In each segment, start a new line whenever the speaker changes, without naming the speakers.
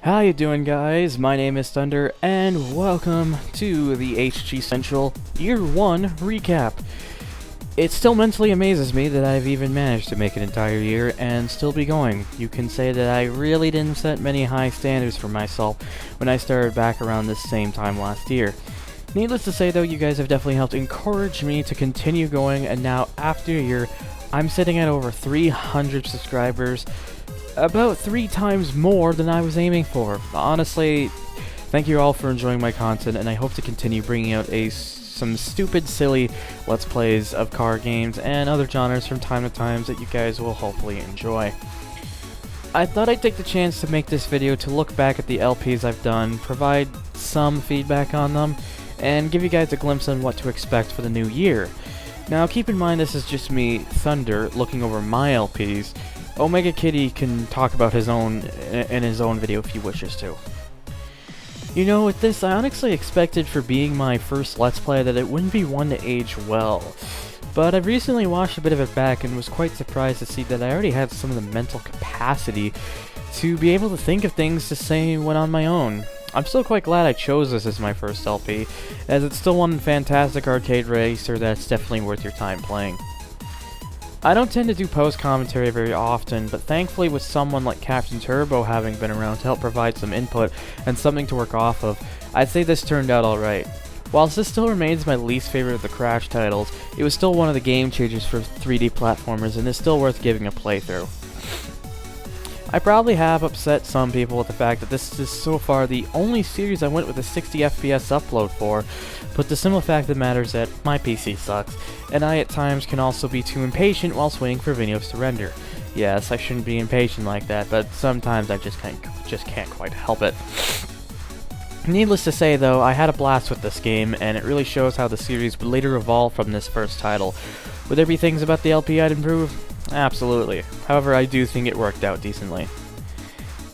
How you doing, guys? My name is Thunder, and welcome to the HGCentral Year 1 recap. It still mentally amazes me that I've even managed to make an entire year and still be going. You can say that I really didn't set many high standards for myself when I started back around this same time last year. Needless to say, though, you guys have definitely helped encourage me to continue going, and now, after a year, I'm sitting at over 300 subscribers, about 3 times more than I was aiming for. Honestly, thank you all for enjoying my content, and I hope to continue bringing out some stupid, silly Let's Plays of card games and other genres from time to time that you guys will hopefully enjoy. I thought I'd take the chance to make this video to look back at the LPs I've done, provide some feedback on them, and give you guys a glimpse on what to expect for the new year. Now, keep in mind this is just me, Thunder, looking over my LPs. Omega Kitty can talk about his own in his own video if he wishes to. You know, with this, I honestly expected for being my first Let's Play that it wouldn't be one to age well. But I've recently watched a bit of it back and was quite surprised to see that I already had some of the mental capacity to be able to think of things to say when on my own. I'm still quite glad I chose this as my first LP, as it's still one fantastic arcade racer that's definitely worth your time playing. I don't tend to do post-commentary very often, but thankfully with someone like Captain Turbo having been around to help provide some input and something to work off of, I'd say this turned out alright. Whilst this still remains my least favorite of the Crash titles, it was still one of the game changers for 3D platformers and is still worth giving a playthrough. I probably have upset some people with the fact that this is so far the only series I went with a 60 FPS upload for, but the simple fact of the matter is that my PC sucks, and I at times can also be too impatient whilst waiting for videos to render. Yes, I shouldn't be impatient like that, but sometimes I just can't quite help it. Needless to say, though, I had a blast with this game, and it really shows how the series would later evolve from this first title. Would there be things about the LP I'd improve? Absolutely. However, I do think it worked out decently.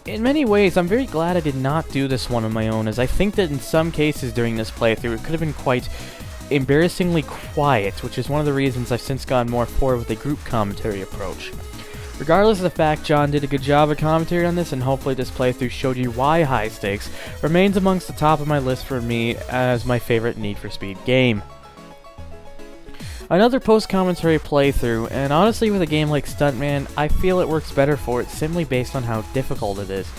In many ways, I'm very glad I did not do this one on my own, as I think that in some cases during this playthrough it could have been quite embarrassingly quiet, which is one of the reasons I've since gone more forward with a group commentary approach. Regardless of the fact John did a good job of commentary on this, and hopefully this playthrough showed you why High Stakes remains amongst the top of my list for me as my favorite Need for Speed game. Another post-commentary playthrough, and honestly with a game like Stuntman, I feel it works better for it simply based on how difficult it is.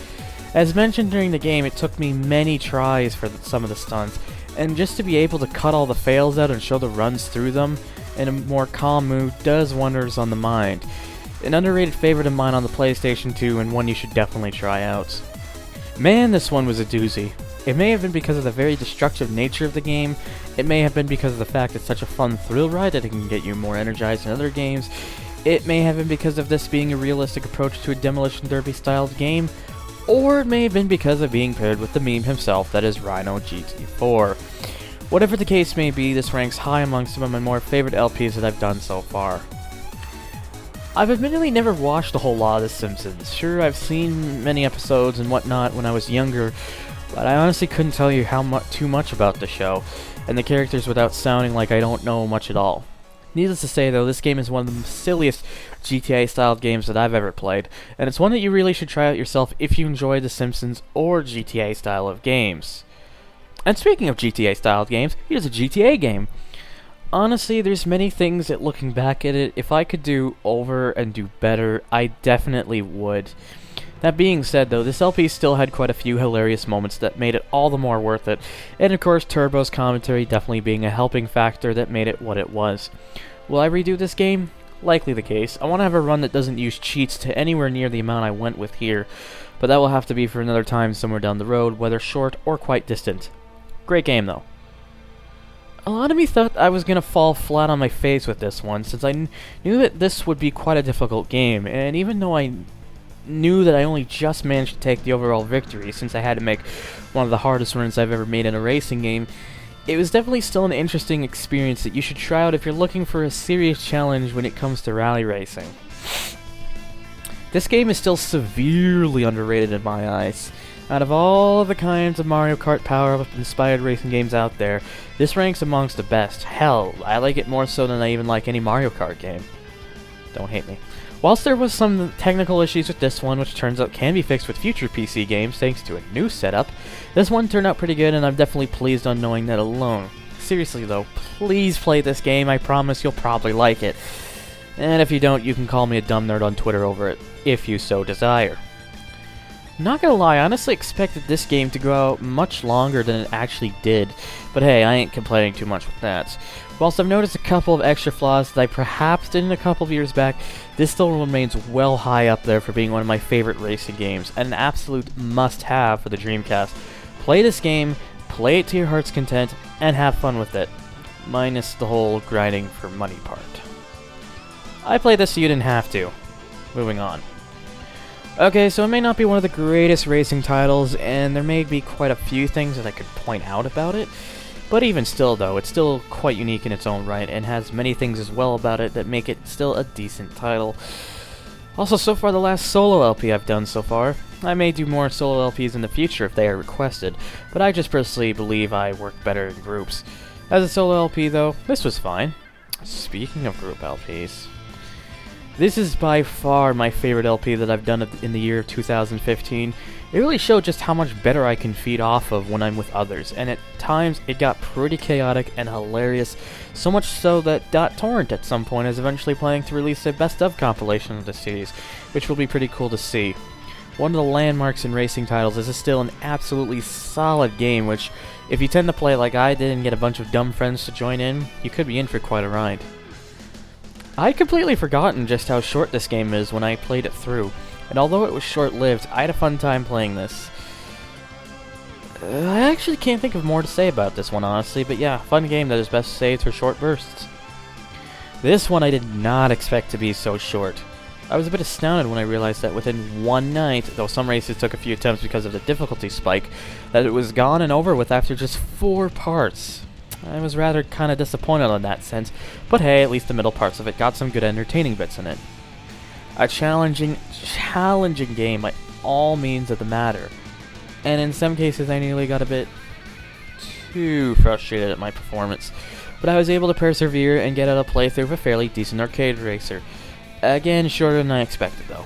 As mentioned during the game, it took me many tries for some of the stunts, and just to be able to cut all the fails out and show the runs through them in a more calm mood does wonders on the mind. An underrated favorite of mine on the PlayStation 2 and one you should definitely try out. Man, this one was a doozy. It may have been because of the very destructive nature of the game, it may have been because of the fact it's such a fun thrill ride that it can get you more energized than other games, it may have been because of this being a realistic approach to a Demolition Derby styled game, or it may have been because of being paired with the meme himself, that is Rhino GT4. Whatever the case may be, this ranks high amongst some of my more favorite LPs that I've done so far. I've admittedly never watched a whole lot of The Simpsons. Sure, I've seen many episodes and whatnot when I was younger, but I honestly couldn't tell you too much about the show, and the characters without sounding like I don't know much at all. Needless to say, though, this game is one of the silliest GTA-styled games that I've ever played, and it's one that you really should try out yourself if you enjoy The Simpsons or GTA style of games. And speaking of GTA-styled games, here's a GTA game. Honestly, there's many things that, looking back at it, if I could do over and do better, I definitely would. That being said, though, this LP still had quite a few hilarious moments that made it all the more worth it, and of course Turbo's commentary definitely being a helping factor that made it what it was. Will I redo this game? Likely the case. I want to have a run that doesn't use cheats to anywhere near the amount I went with here, but that will have to be for another time somewhere down the road, whether short or quite distant. Great game, though. A lot of me thought I was going to fall flat on my face with this one, since I knew that this would be quite a difficult game, and even though I knew that I only just managed to take the overall victory, since I had to make one of the hardest runs I've ever made in a racing game, it was definitely still an interesting experience that you should try out if you're looking for a serious challenge when it comes to rally racing. This game is still severely underrated in my eyes. Out of all the kinds of Mario Kart power-up inspired racing games out there, this ranks amongst the best. Hell, I like it more so than I even like any Mario Kart game. Don't hate me. Whilst there was some technical issues with this one, which turns out can be fixed with future PC games thanks to a new setup, this one turned out pretty good and I'm definitely pleased on knowing that alone. Seriously though, please play this game, I promise you'll probably like it. And if you don't, you can call me a dumb nerd on Twitter over it, if you so desire. Not gonna lie, I honestly expected this game to go out much longer than it actually did, but hey, I ain't complaining too much with that. Whilst I've noticed a couple of extra flaws that I perhaps didn't a couple of years back, this still remains well high up there for being one of my favorite racing games, and an absolute must-have for the Dreamcast. Play this game, play it to your heart's content, and have fun with it, minus the whole grinding for money part. I played this so you didn't have to. Moving on. Okay, so it may not be one of the greatest racing titles, and there may be quite a few things that I could point out about it, but even still though, it's still quite unique in its own right, and has many things as well about it that make it still a decent title. Also, so far the last solo LP I've done so far. I may do more solo LPs in the future if they are requested, but I just personally believe I work better in groups. As a solo LP though, this was fine. Speaking of group LPs, this is by far my favorite LP that I've done in the year of 2015. It really showed just how much better I can feed off of when I'm with others, and at times it got pretty chaotic and hilarious, so much so that .torrent at some point is eventually planning to release a best of compilation of the series, which will be pretty cool to see. One of the landmarks in racing titles, this is still an absolutely solid game, which if you tend to play like I did and get a bunch of dumb friends to join in, you could be in for quite a ride. I'd completely forgotten just how short this game is when I played it through, and although it was short-lived, I had a fun time playing this. I actually can't think of more to say about this one, honestly, but yeah, fun game that is best saved for short bursts. This one I did not expect to be so short. I was a bit astounded when I realized that within one night, though some races took a few attempts because of the difficulty spike, that it was gone and over with after just 4 parts. I was rather kinda disappointed on that sense, but hey, at least the middle parts of it got some good entertaining bits in it. A challenging game by all means of the matter, and in some cases I nearly got a bit too frustrated at my performance, but I was able to persevere and get out a playthrough of a fairly decent arcade racer. Again, shorter than I expected though.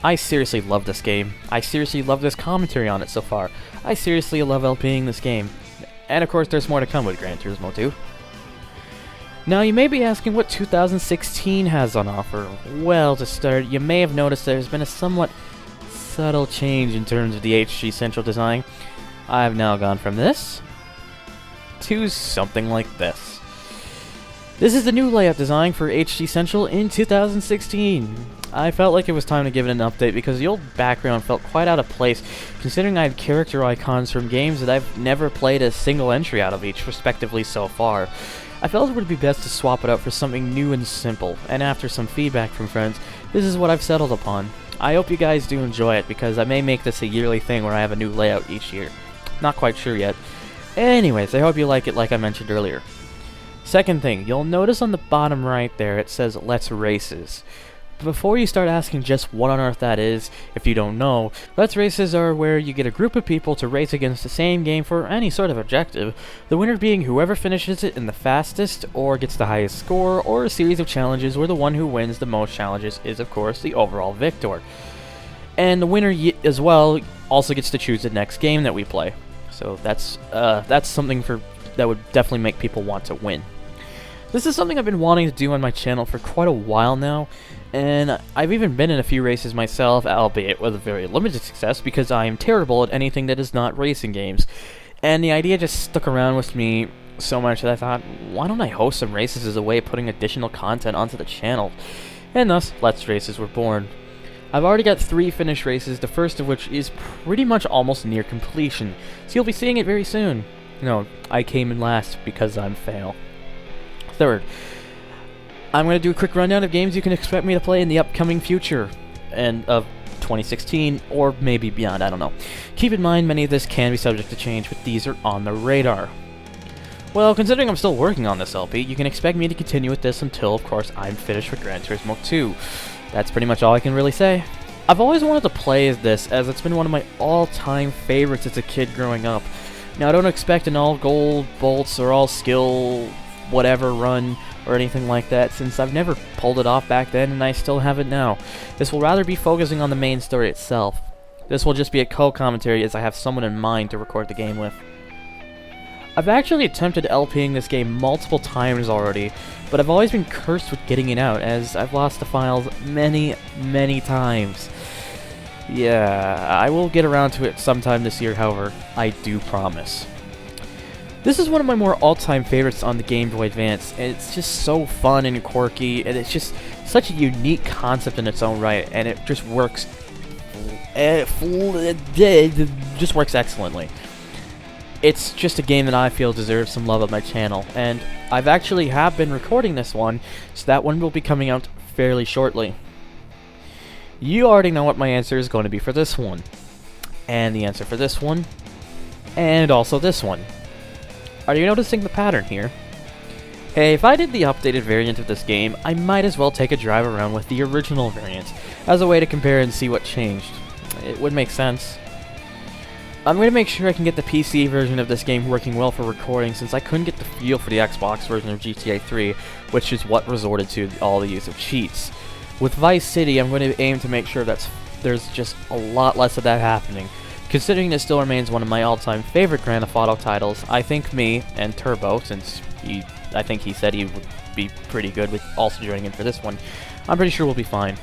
I seriously love this game. I seriously love this commentary on it so far. I seriously love LPing this game. And of course there's more to come with Gran Turismo 2. Now you may be asking what 2016 has on offer. Well, to start, you may have noticed there's been a somewhat subtle change in terms of the HGCentral design. I've now gone from this to something like this. This is the new layout design for HGCentral in 2016. I felt like it was time to give it an update because the old background felt quite out of place, considering I had character icons from games that I've never played a single entry out of each, respectively, so far. I felt it would be best to swap it out for something new and simple, and after some feedback from friends, this is what I've settled upon. I hope you guys do enjoy it, because I may make this a yearly thing where I have a new layout each year. Not quite sure yet. Anyways, I hope you like it like I mentioned earlier. Second thing, you'll notice on the bottom right there it says Let's Races. Before you start asking just what on earth that is, if you don't know, Let's Races are where you get a group of people to race against the same game for any sort of objective, the winner being whoever finishes it in the fastest, or gets the highest score, or a series of challenges where the one who wins the most challenges is of course the overall victor. And the winner as well also gets to choose the next game that we play. So that's something that would definitely make people want to win. This is something I've been wanting to do on my channel for quite a while now, and I've even been in a few races myself, albeit with a very limited success because I am terrible at anything that is not racing games. And the idea just stuck around with me so much that I thought, why don't I host some races as a way of putting additional content onto the channel? And thus, Let's Races were born. I've already got 3 finished races, the first of which is pretty much almost near completion, so you'll be seeing it very soon. No, I came in last because I'm fail. Third, I'm going to do a quick rundown of games you can expect me to play in the upcoming future, and of 2016, or maybe beyond, I don't know. Keep in mind, many of this can be subject to change, but these are on the radar. Well, considering I'm still working on this LP, you can expect me to continue with this until, of course, I'm finished with Gran Turismo 2. That's pretty much all I can really say. I've always wanted to play as this, as it's been one of my all-time favorites as a kid growing up. Now, I don't expect an all-gold bolts or all-skill whatever run, or anything like that, since I've never pulled it off back then and I still haven't now. This will rather be focusing on the main story itself. This will just be a co-commentary as I have someone in mind to record the game with. I've actually attempted LPing this game multiple times already, but I've always been cursed with getting it out, as I've lost the files many, many times. Yeah, I will get around to it sometime this year, however, I do promise. This is one of my more all-time favorites on the Game Boy Advance, and it's just so fun and quirky, and it's just such a unique concept in its own right, and it just works. It just works excellently. It's just a game that I feel deserves some love on my channel, and I've actually been recording this one, so that one will be coming out fairly shortly. You already know what my answer is going to be for this one, and the answer for this one, and also this one. Are you noticing the pattern here? Hey, if I did the updated variant of this game, I might as well take a drive around with the original variant, as a way to compare and see what changed. It would make sense. I'm going to make sure I can get the PC version of this game working well for recording, since I couldn't get the feel for the Xbox version of GTA 3, which is what resorted to all the use of cheats. With Vice City, I'm going to aim to make sure there's just a lot less of that happening. Considering it still remains one of my all-time favorite Grand Theft Auto titles, I think me and Turbo, since I think he said he would be pretty good with also joining in for this one, I'm pretty sure we'll be fine.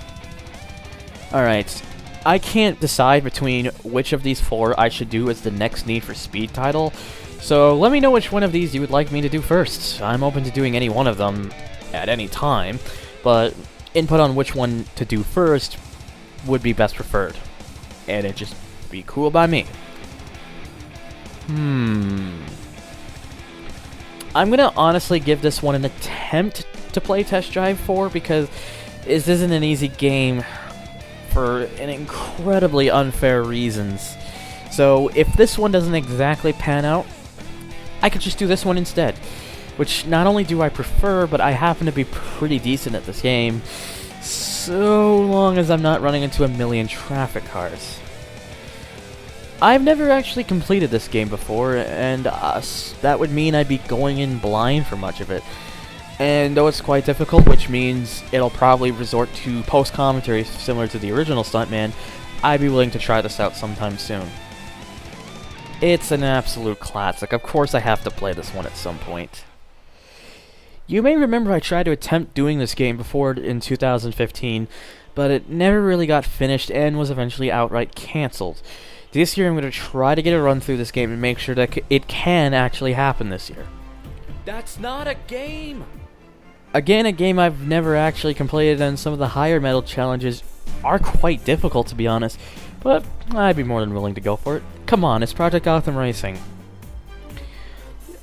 Alright, I can't decide between which of these four I should do as the next Need for Speed title, so let me know which one of these you would like me to do first. I'm open to doing any one of them at any time, but input on which one to do first would be best preferred. And it just be cool by me. I'm gonna honestly give this one an attempt to play Test Drive 4, because this isn't an easy game for an incredibly unfair reasons. So if this one doesn't exactly pan out, I could just do this one instead, which not only do I prefer, but I happen to be pretty decent at this game, so long as I'm not running into a million traffic cars. I've never actually completed this game before, and that would mean I'd be going in blind for much of it. And though it's quite difficult, which means it'll probably resort to post-commentary similar to the original Stuntman, I'd be willing to try this out sometime soon. It's an absolute classic. Of course I have to play this one at some point. You may remember I tried to attempt doing this game before in 2015, but it never really got finished and was eventually outright cancelled. This year I'm going to try to get a run through this game and make sure that it can actually happen this year. That's not a game! Again, a game I've never actually completed, and some of the higher metal challenges are quite difficult, to be honest, but I'd be more than willing to go for it. Come on, it's Project Gotham Racing.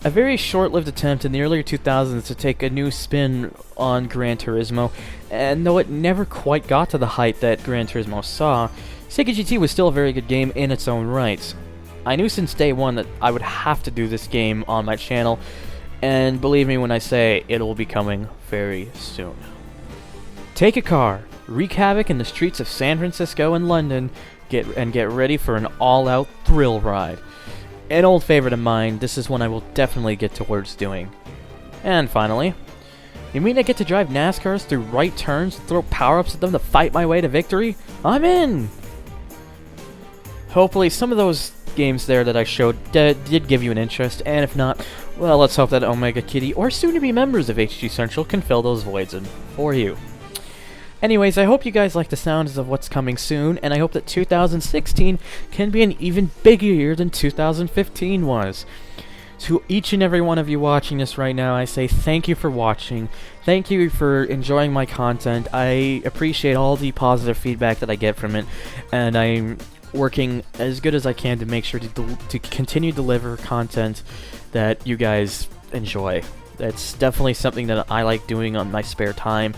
A very short-lived attempt in the earlier 2000s to take a new spin on Gran Turismo, and though it never quite got to the height that Gran Turismo saw, Sega GT was still a very good game in its own right. I knew since day one that I would have to do this game on my channel, and believe me when I say it will be coming very soon. Take a car, wreak havoc in the streets of San Francisco and London, get ready for an all-out thrill ride. An old favorite of mine, this is one I will definitely get towards doing. And finally, you mean I get to drive NASCARs through right turns and throw power-ups at them to fight my way to victory? I'm in! Hopefully some of those games there that I showed did give you an interest, and if not, well, let's hope that Omega Kitty or soon-to-be members of HGCentral can fill those voids in for you. Anyways, I hope you guys like the sounds of what's coming soon, and I hope that 2016 can be an even bigger year than 2015 was. To each and every one of you watching this right now, I say thank you for watching. Thank you for enjoying my content. I appreciate all the positive feedback that I get from it, and I'm working as good as I can to make sure to continue to deliver content that you guys enjoy. That's definitely something that I like doing on my spare time.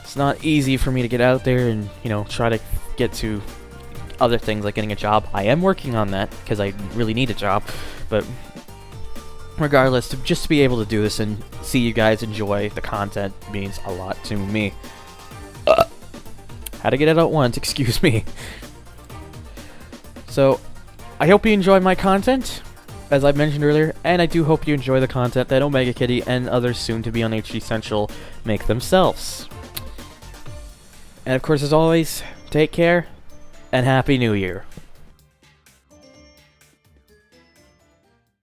It's not easy for me to get out there and, try to get to other things like getting a job. I am working on that because I really need a job, but regardless, just to be able to do this and see you guys enjoy the content means a lot to me. Had to get it out once, excuse me. So, I hope you enjoy my content, as I mentioned earlier, and I do hope you enjoy the content that Omega Kitty and others soon to be on HG Central make themselves. And of course, as always, take care, and Happy New Year.